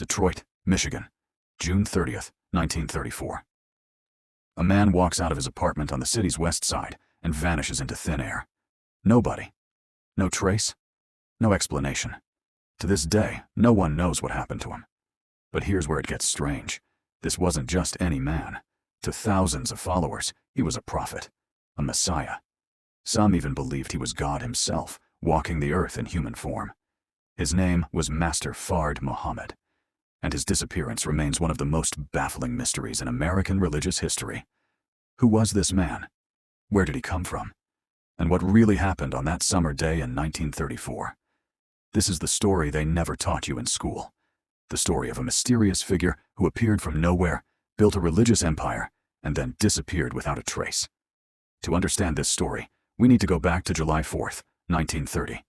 Detroit, Michigan, June 30th, 1934. A man walks out of his apartment on the city's west side and vanishes into thin air. Nobody. No trace. No explanation. To this day, no one knows what happened to him. But here's where it gets strange. This wasn't just any man. To thousands of followers, he was a prophet, a messiah. Some even believed he was God himself, walking the earth in human form. His name was Master Fard Muhammad, and his disappearance remains one of the most baffling mysteries in American religious history. Who was this man? Where did he come from? And what really happened on that summer day in 1934? This is the story they never taught you in school. The story of a mysterious figure who appeared from nowhere, built a religious empire, and then disappeared without a trace. To understand this story, we need to go back to July 4th, 1930.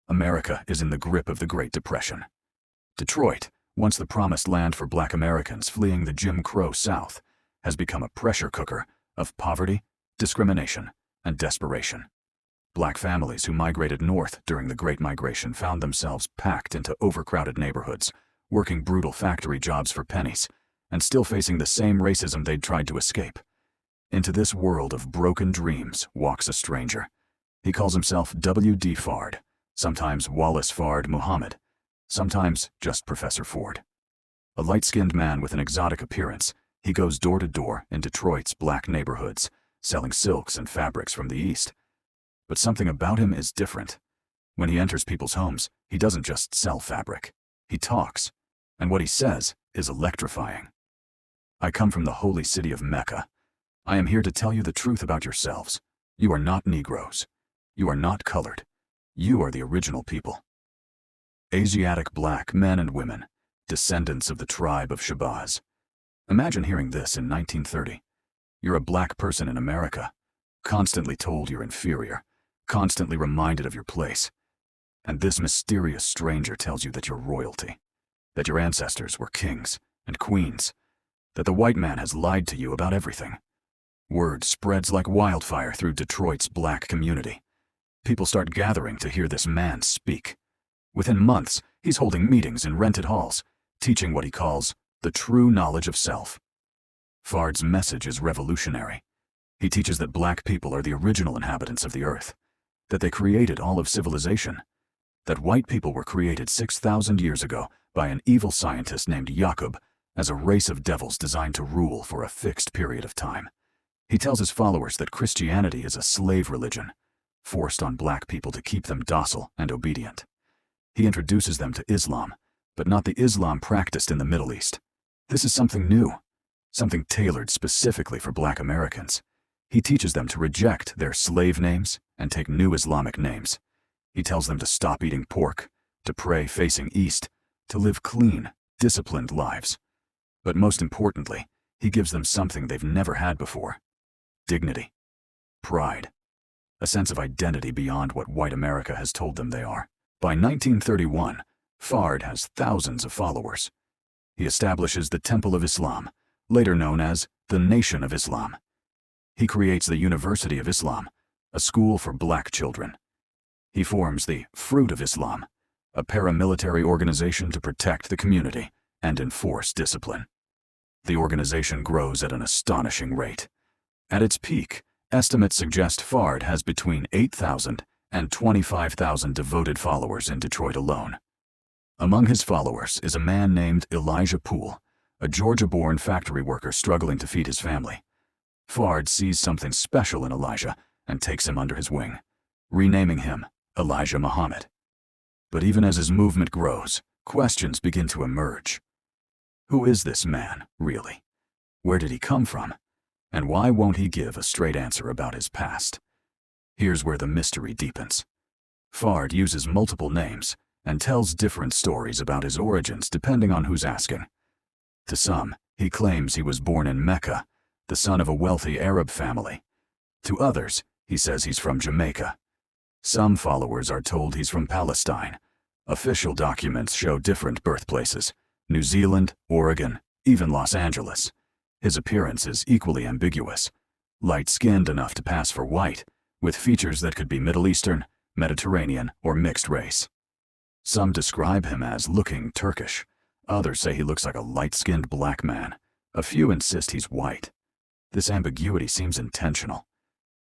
America is in the grip of the Great Depression. Detroit, once the promised land for Black Americans fleeing the Jim Crow South, has become a pressure cooker of poverty, discrimination, and desperation. Black families who migrated north during the Great Migration found themselves packed into overcrowded neighborhoods, working brutal factory jobs for pennies, and still facing the same racism they'd tried to escape. Into this world of broken dreams walks a stranger. He calls himself W.D. Fard, sometimes Wallace Fard Muhammad, sometimes just Professor Ford. A light-skinned man with an exotic appearance, he goes door to door in Detroit's black neighborhoods, selling silks and fabrics from the East. But something about him is different. When he enters people's homes, he doesn't just sell fabric. He talks, and what he says is electrifying. I come from the holy city of Mecca. I am here to tell you the truth about yourselves. You are not Negroes. You are not colored. You are the original people. Asiatic black men and women, descendants of the tribe of Shabazz. Imagine hearing this in 1930. You're a black person in America, constantly told you're inferior, constantly reminded of your place. And this mysterious stranger tells you that you're royalty, that your ancestors were kings and queens, that the white man has lied to you about everything. Word spreads like wildfire through Detroit's black community. People start gathering to hear this man speak. Within months, he's holding meetings in rented halls, teaching what he calls the true knowledge of self. Fard's message is revolutionary. He teaches that black people are the original inhabitants of the earth, that they created all of civilization, that white people were created 6,000 years ago by an evil scientist named Jacob as a race of devils designed to rule for a fixed period of time. He tells his followers that Christianity is a slave religion, forced on black people to keep them docile and obedient. He introduces them to Islam, but not the Islam practiced in the Middle East. This is something new, something tailored specifically for black Americans. He teaches them to reject their slave names and take new Islamic names. He tells them to stop eating pork, to pray facing east, to live clean, disciplined lives. But most importantly, he gives them something they've never had before: dignity, pride, a sense of identity beyond what white America has told them they are. By 1931, Fard has thousands of followers. He establishes the Temple of Islam, later known as the Nation of Islam. He creates the University of Islam, a school for black children. He forms the Fruit of Islam, a paramilitary organization to protect the community and enforce discipline. The organization grows at an astonishing rate. At its peak, estimates suggest Fard has between 8,000 and 25,000 devoted followers in Detroit alone. Among his followers is a man named Elijah Poole, a Georgia-born factory worker struggling to feed his family. Fard sees something special in Elijah and takes him under his wing, renaming him Elijah Muhammad. But even as his movement grows, questions begin to emerge. Who is this man, really? Where did he come from? And why won't he give a straight answer about his past? Here's where the mystery deepens. Fard uses multiple names and tells different stories about his origins depending on who's asking. To some, he claims he was born in Mecca, the son of a wealthy Arab family. To others, he says he's from Jamaica. Some followers are told he's from Palestine. Official documents show different birthplaces: New Zealand, Oregon, even Los Angeles. His appearance is equally ambiguous: light-skinned enough to pass for white, with features that could be Middle Eastern, Mediterranean, or mixed race. Some describe him as looking Turkish. Others say he looks like a light-skinned black man. A few insist he's white. This ambiguity seems intentional.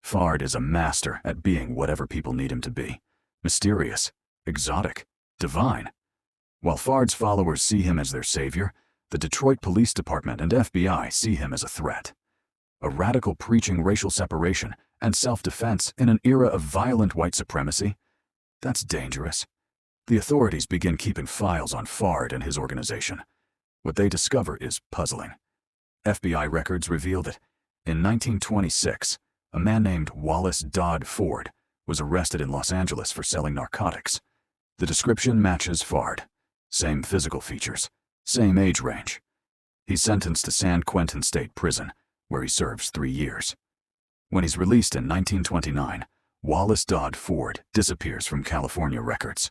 Fard is a master at being whatever people need him to be. Mysterious, exotic, divine. While Fard's followers see him as their savior, the Detroit Police Department and FBI see him as a threat. A radical preaching racial separation and self-defense in an era of violent white supremacy? That's dangerous. The authorities begin keeping files on Fard and his organization. What they discover is puzzling. FBI records reveal that in 1926, a man named Wallace Dodd Ford was arrested in Los Angeles for selling narcotics. The description matches Fard. Same physical features, same age range. He's sentenced to San Quentin State Prison, where he serves 3 years. When he's released in 1929, Wallace Dodd Ford disappears from California records.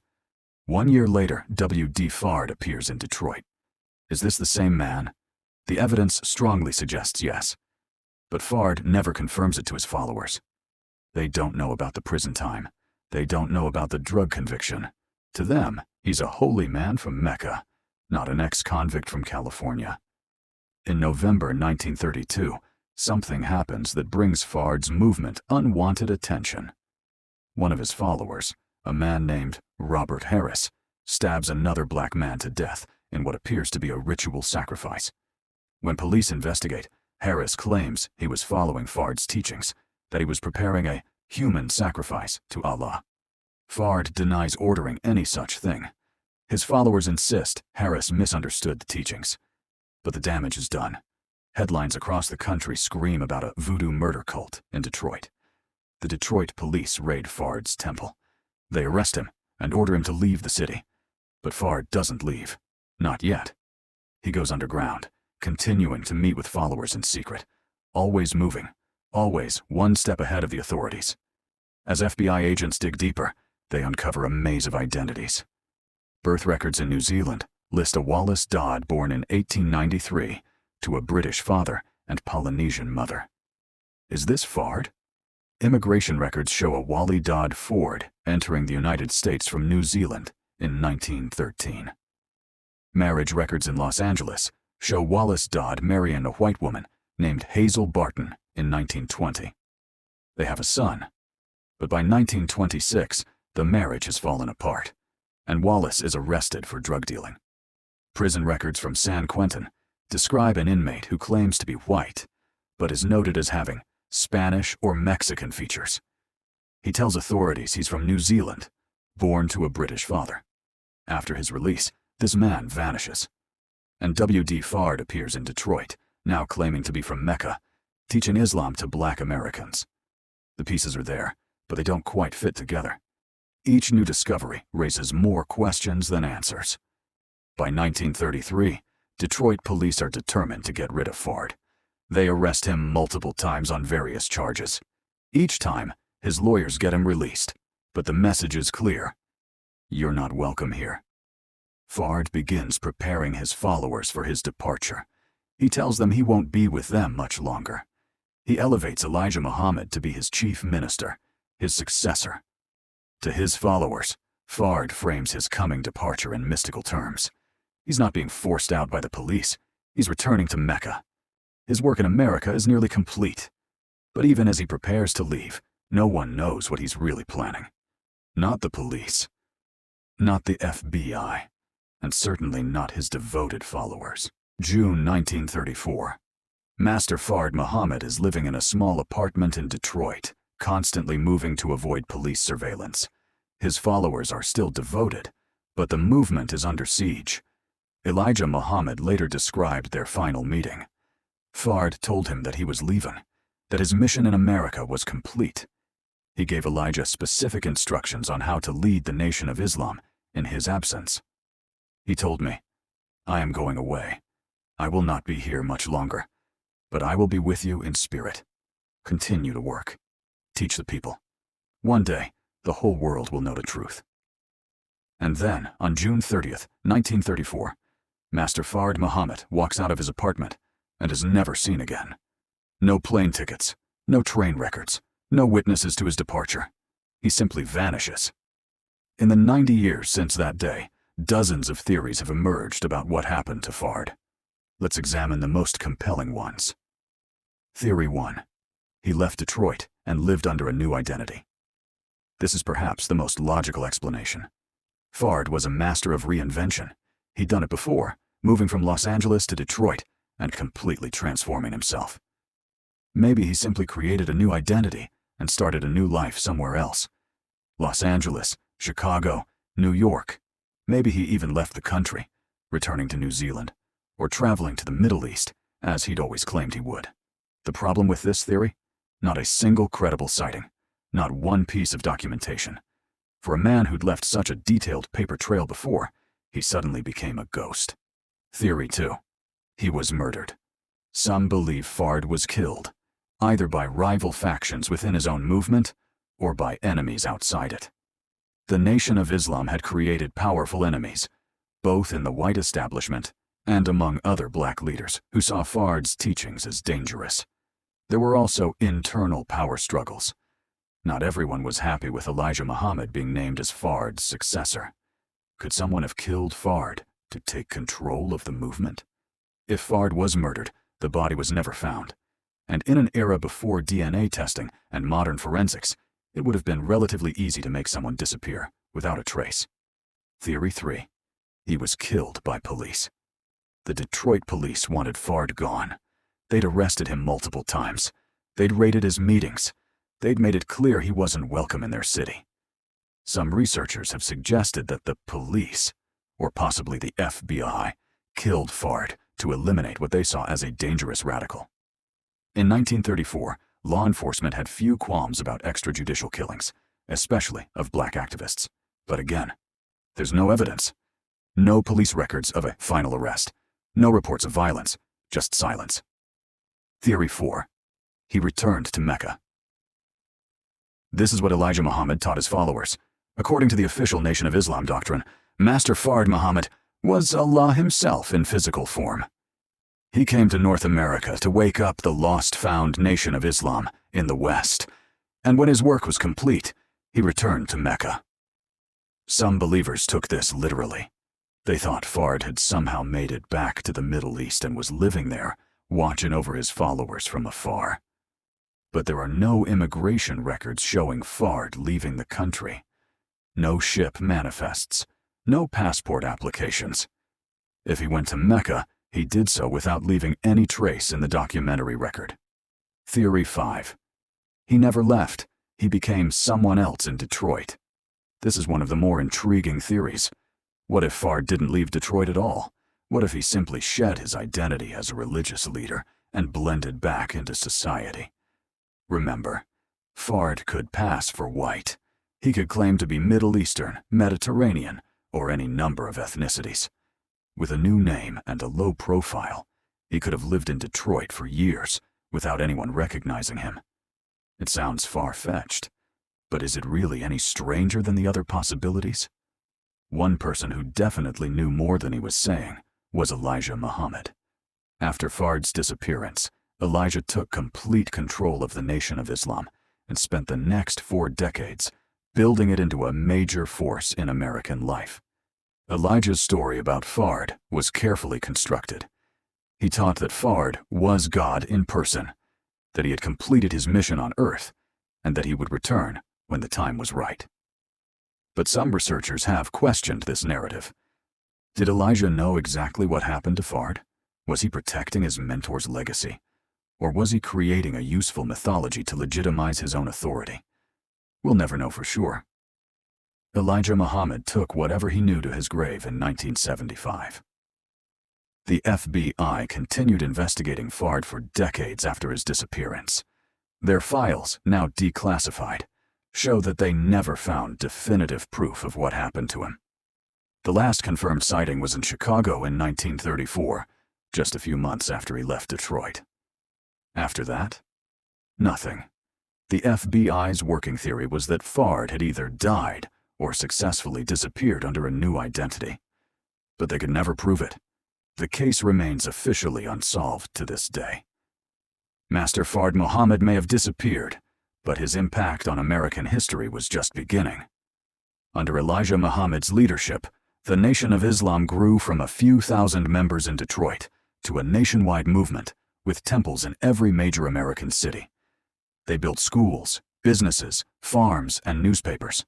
1 year later, W.D. Fard appears in Detroit. Is this the same man? The evidence strongly suggests yes. But Fard never confirms it to his followers. They don't know about the prison time. They don't know about the drug conviction. To them, he's a holy man from Mecca, not an ex-convict from California. In November 1932, something happens that brings Fard's movement unwanted attention. One of his followers, a man named Robert Harris, stabs another black man to death in what appears to be a ritual sacrifice. When police investigate, Harris claims he was following Fard's teachings, that he was preparing a human sacrifice to Allah. Fard denies ordering any such thing. His followers insist Harris misunderstood the teachings. But the damage is done. Headlines across the country scream about a voodoo murder cult in Detroit. The Detroit police raid Fard's temple. They arrest him and order him to leave the city. But Fard doesn't leave. Not yet. He goes underground, continuing to meet with followers in secret, always moving, always one step ahead of the authorities. As FBI agents dig deeper, they uncover a maze of identities. Birth records in New Zealand list a Wallace Dodd born in 1893 to a British father and Polynesian mother. Is this Fard? Immigration records show a Wally Dodd Ford entering the United States from New Zealand in 1913. Marriage records in Los Angeles show Wallace Dodd marrying a white woman named Hazel Barton in 1920. They have a son, but by 1926, the marriage has fallen apart, and Wallace is arrested for drug dealing. Prison records from San Quentin describe an inmate who claims to be white, but is noted as having Spanish or Mexican features. He tells authorities he's from New Zealand, born to a British father. After his release, this man vanishes. And W.D. Fard appears in Detroit, now claiming to be from Mecca, teaching Islam to black Americans. The pieces are there, but they don't quite fit together. Each new discovery raises more questions than answers. By 1933, Detroit police are determined to get rid of Fard. They arrest him multiple times on various charges. Each time, his lawyers get him released, but the message is clear. You're not welcome here. Fard begins preparing his followers for his departure. He tells them he won't be with them much longer. He elevates Elijah Muhammad to be his chief minister, his successor. To his followers, Fard frames his coming departure in mystical terms. He's not being forced out by the police. He's returning to Mecca. His work in America is nearly complete. But even as he prepares to leave, no one knows what he's really planning. Not the police, not the FBI, and certainly not his devoted followers. June 1934. Master Fard Muhammad is living in a small apartment in Detroit, constantly moving to avoid police surveillance. His followers are still devoted, but the movement is under siege. Elijah Muhammad later described their final meeting. Fard told him that he was leaving, that his mission in America was complete. He gave Elijah specific instructions on how to lead the Nation of Islam in his absence. He told me, "I am going away. I will not be here much longer, but I will be with you in spirit. Continue to work. Teach the people. One day, the whole world will know the truth." And then, on June 30th, 1934, Master Fard Muhammad walks out of his apartment and is never seen again. No plane tickets, no train records, no witnesses to his departure. He simply vanishes. In the 90 years since that day, dozens of theories have emerged about what happened to Fard. Let's examine the most compelling ones. Theory 1. He left Detroit and lived under a new identity. This is perhaps the most logical explanation. Fard was a master of reinvention. He'd done it before, moving from Los Angeles to Detroit and completely transforming himself. Maybe he simply created a new identity and started a new life somewhere else. Los Angeles, Chicago, New York. Maybe he even left the country, returning to New Zealand, or traveling to the Middle East, as he'd always claimed he would. The problem with this theory? Not a single credible sighting, not one piece of documentation. For a man who'd left such a detailed paper trail before, he suddenly became a ghost. Theory 2. He was murdered. Some believe Fard was killed, either by rival factions within his own movement or by enemies outside it. The Nation of Islam had created powerful enemies, both in the white establishment and among other black leaders who saw Fard's teachings as dangerous. There were also internal power struggles. Not everyone was happy with Elijah Muhammad being named as Fard's successor. Could someone have killed Fard to take control of the movement? If Fard was murdered, the body was never found. And in an era before DNA testing and modern forensics, it would have been relatively easy to make someone disappear without a trace. Theory 3. He was killed by police. The Detroit police wanted Fard gone. They'd arrested him multiple times. They'd raided his meetings. They'd made it clear he wasn't welcome in their city. Some researchers have suggested that the police, or possibly the FBI, killed Fard to eliminate what they saw as a dangerous radical. In 1934, law enforcement had few qualms about extrajudicial killings, especially of black activists. But again, there's no evidence. No police records of a final arrest. No reports of violence, just silence. Theory 4. He returned to Mecca. This is what Elijah Muhammad taught his followers. According to the official Nation of Islam doctrine, Master Fard Muhammad was Allah himself in physical form. He came to North America to wake up the lost-found Nation of Islam in the West, and when his work was complete, he returned to Mecca. Some believers took this literally. They thought Fard had somehow made it back to the Middle East and was living there, watching over his followers from afar. But there are no immigration records showing Fard leaving the country. No ship manifests, no passport applications. If he went to Mecca, he did so without leaving any trace in the documentary record. Theory 5. He never left. He became someone else in Detroit. This is one of the more intriguing theories. What if Fard didn't leave Detroit at all? What if he simply shed his identity as a religious leader and blended back into society? Remember, Fard could pass for white. He could claim to be Middle Eastern, Mediterranean, or any number of ethnicities. With a new name and a low profile, he could have lived in Detroit for years without anyone recognizing him. It sounds far-fetched, but is it really any stranger than the other possibilities? One person who definitely knew more than he was saying was Elijah Muhammad. After Fard's disappearance, Elijah took complete control of the Nation of Islam and spent the next 4 decades building it into a major force in American life. Elijah's story about Fard was carefully constructed. He taught that Fard was God in person, that he had completed his mission on Earth, and that he would return when the time was right. But some researchers have questioned this narrative. Did Elijah know exactly what happened to Fard? Was he protecting his mentor's legacy? Or was he creating a useful mythology to legitimize his own authority? We'll never know for sure. Elijah Muhammad took whatever he knew to his grave in 1975. The FBI continued investigating Fard for decades after his disappearance. Their files, now declassified, show that they never found definitive proof of what happened to him. The last confirmed sighting was in Chicago in 1934, just a few months after he left Detroit. After that, nothing. The FBI's working theory was that Fard had either died or successfully disappeared under a new identity. But they could never prove it. The case remains officially unsolved to this day. Master Fard Muhammad may have disappeared, but his impact on American history was just beginning. Under Elijah Muhammad's leadership, The Nation of Islam grew from a few thousand members in Detroit to a nationwide movement with temples in every major American city. They built schools, businesses, farms, and newspapers.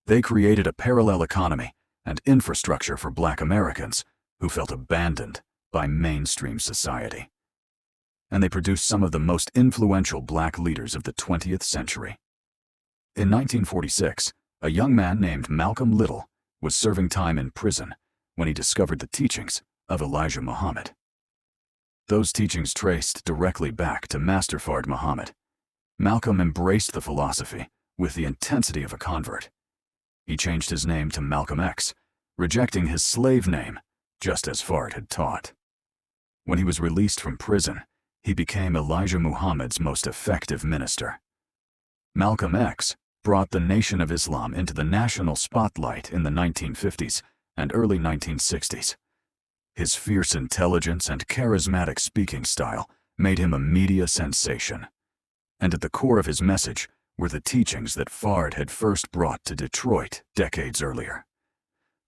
They created a parallel economy and infrastructure for Black Americans who felt abandoned by mainstream society. And they produced some of the most influential Black leaders of the 20th century. In 1946, a young man named Malcolm Little was serving time in prison when he discovered the teachings of Elijah Muhammad. Those teachings traced directly back to Master Fard Muhammad. Malcolm embraced the philosophy with the intensity of a convert. He changed his name to Malcolm X, rejecting his slave name, just as Fard had taught. When he was released from prison, he became Elijah Muhammad's most effective minister. Malcolm X brought the Nation of Islam into the national spotlight in the 1950s and early 1960s. His fierce intelligence and charismatic speaking style made him a media sensation. And at the core of his message were the teachings that Fard had first brought to Detroit decades earlier.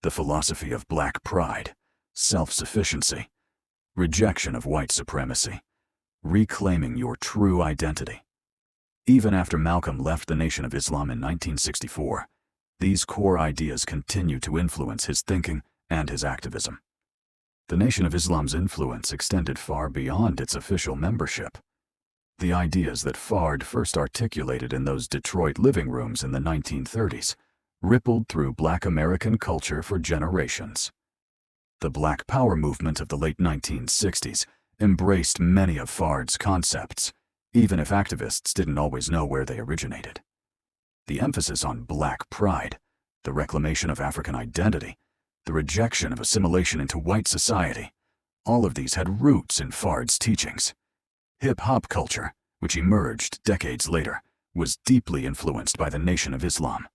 The philosophy of Black pride, self-sufficiency, rejection of white supremacy, reclaiming your true identity. Even after Malcolm left the Nation of Islam in 1964, these core ideas continued to influence his thinking and his activism. The Nation of Islam's influence extended far beyond its official membership. The ideas that Fard first articulated in those Detroit living rooms in the 1930s rippled through Black American culture for generations. The Black Power movement of the late 1960s embraced many of Fard's concepts, even if activists didn't always know where they originated. The emphasis on Black pride, the reclamation of African identity, the rejection of assimilation into white society, all of these had roots in Fard's teachings. Hip-hop culture, which emerged decades later, was deeply influenced by the Nation of Islam.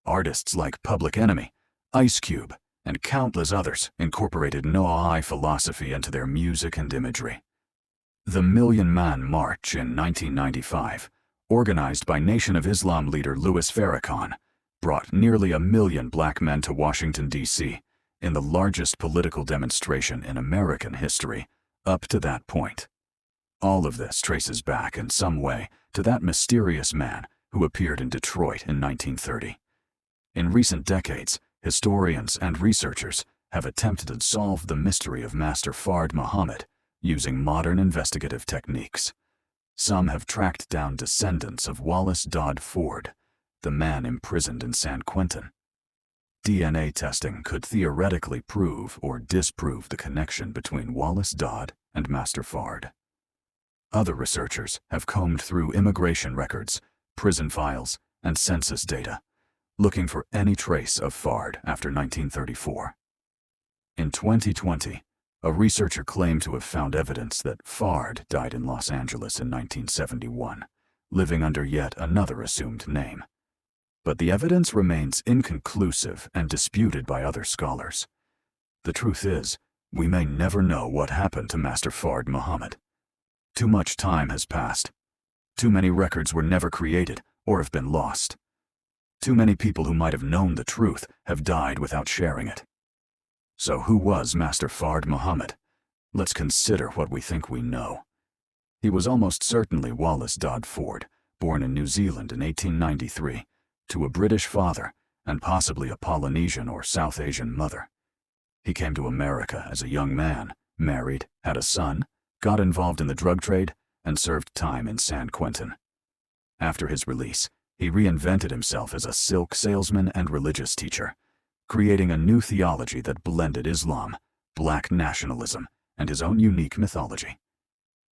Artists like Public Enemy, Ice Cube, and countless others incorporated Noahide philosophy into their music and imagery. The Million Man March in 1995, organized by Nation of Islam leader Louis Farrakhan, brought nearly 1 million Black men to Washington, D.C., in the largest political demonstration in American history up to that point. All of this traces back in some way to that mysterious man who appeared in Detroit in 1930. In recent decades, historians and researchers have attempted to solve the mystery of Master Fard Muhammad using modern investigative techniques. Some have tracked down descendants of Wallace Dodd Ford, the man imprisoned in San Quentin. DNA testing could theoretically prove or disprove the connection between Wallace Dodd and Master Fard. Other researchers have combed through immigration records, prison files, and census data, looking for any trace of Fard after 1934. In 2020, a researcher claimed to have found evidence that Fard died in Los Angeles in 1971, living under yet another assumed name. But the evidence remains inconclusive and disputed by other scholars. The truth is, we may never know what happened to Master Fard Muhammad. Too much time has passed. Too many records were never created or have been lost. Too many people who might have known the truth have died without sharing it. So who was Master Fard Muhammad? Let's consider what we think we know. He was almost certainly Wallace Dodd Ford, born in New Zealand in 1893, to a British father and possibly a Polynesian or South Asian mother. He came to America as a young man, married, had a son, got involved in the drug trade, and served time in San Quentin. After his release, he reinvented himself as a silk salesman and religious teacher, creating a new theology that blended Islam, Black nationalism, and his own unique mythology.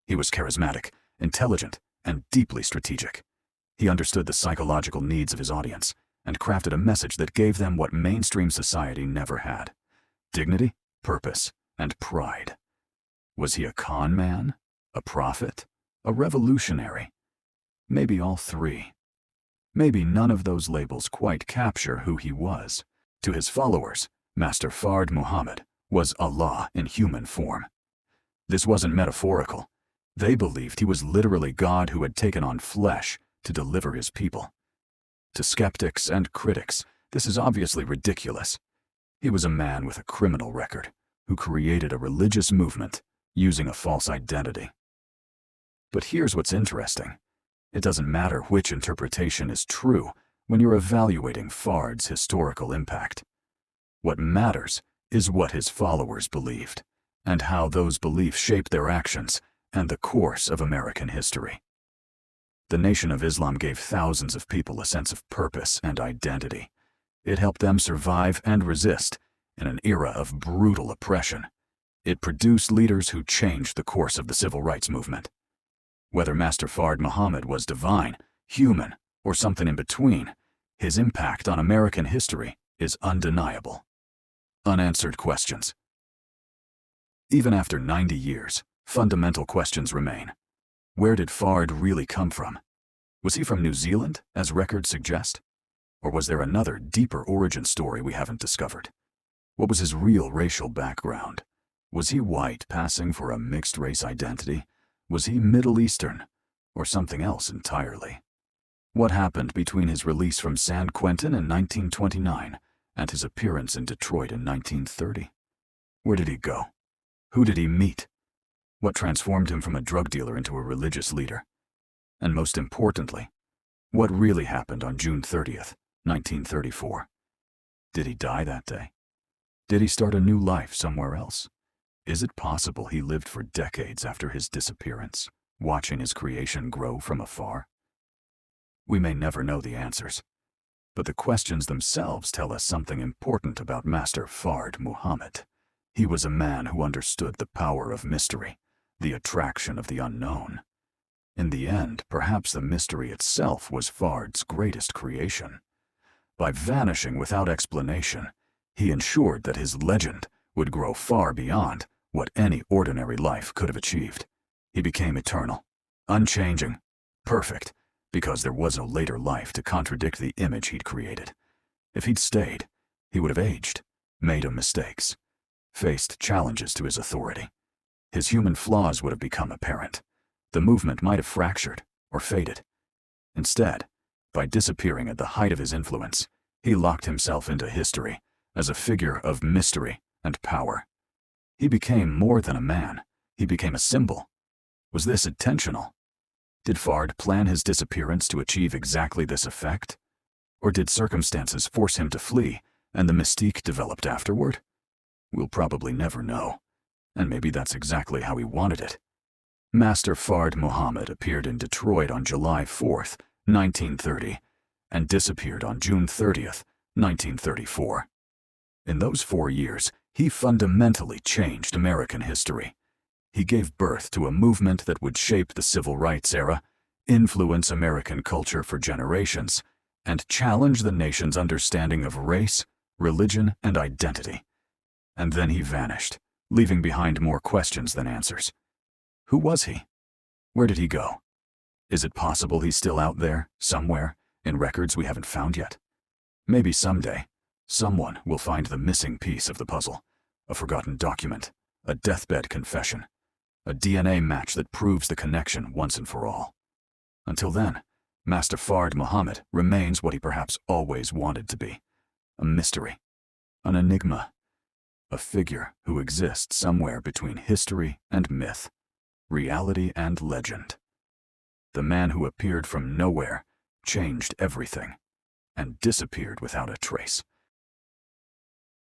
He was charismatic, intelligent, and deeply strategic. He understood the psychological needs of his audience and crafted a message that gave them what mainstream society never had: dignity, purpose, and pride. Was he a con man, a prophet, a revolutionary? Maybe all three. Maybe none of those labels quite capture who he was. To his followers, Master Fard Muhammad was Allah in human form. This wasn't metaphorical. They believed he was literally God who had taken on flesh to deliver his people. To skeptics and critics, this is obviously ridiculous. He was a man with a criminal record who created a religious movement using a false identity. But here's what's interesting. It doesn't matter which interpretation is true when you're evaluating Fard's historical impact. What matters is what his followers believed, and how those beliefs shaped their actions and the course of American history. The Nation of Islam gave thousands of people a sense of purpose and identity. It helped them survive and resist in an era of brutal oppression. It produced leaders who changed the course of the civil rights movement. Whether Master Fard Muhammad was divine, human, or something in between, his impact on American history is undeniable. Unanswered questions. Even after 90 years, fundamental questions remain. Where did Fard really come from? Was he from New Zealand, as records suggest? Or was there another, deeper origin story we haven't discovered? What was his real racial background? Was he white, passing for a mixed-race identity? Was he Middle Eastern, or something else entirely? What happened between his release from San Quentin in 1929 and his appearance in Detroit in 1930? Where did he go? Who did he meet? What transformed him from a drug dealer into a religious leader? And most importantly, what really happened on June 30th, 1934? Did he die that day? Did he start a new life somewhere else? Is it possible he lived for decades after his disappearance, watching his creation grow from afar? We may never know the answers, but the questions themselves tell us something important about Master Fard Muhammad. He was a man who understood the power of mystery, the attraction of the unknown. In the end, perhaps the mystery itself was Fard's greatest creation. By vanishing without explanation, he ensured that his legend would grow far beyond what any ordinary life could have achieved. He became eternal, unchanging, perfect, because there was no later life to contradict the image he'd created. If he'd stayed, he would have aged, made mistakes, faced challenges to his authority. His human flaws would have become apparent. The movement might have fractured or faded. Instead, by disappearing at the height of his influence, he locked himself into history as a figure of mystery and power. He became more than a man. He became a symbol. Was this intentional? Did Fard plan his disappearance to achieve exactly this effect? Or did circumstances force him to flee, and the mystique developed afterward? We'll probably never know, and maybe that's exactly how he wanted it. Master Fard Muhammad appeared in Detroit on July 4th, 1930, and disappeared on June 30th, 1934. In those 4 years, he fundamentally changed American history. He gave birth to a movement that would shape the civil rights era, influence American culture for generations, and challenge the nation's understanding of race, religion, and identity. And then he vanished, leaving behind more questions than answers. Who was he? Where did he go? Is it possible he's still out there, somewhere, in records we haven't found yet? Maybe someday, someone will find the missing piece of the puzzle, a forgotten document, a deathbed confession, a DNA match that proves the connection once and for all. Until then, Master Fard Muhammad remains what he perhaps always wanted to be, a mystery, an enigma, a figure who exists somewhere between history and myth, reality and legend. The man who appeared from nowhere, changed everything, and disappeared without a trace.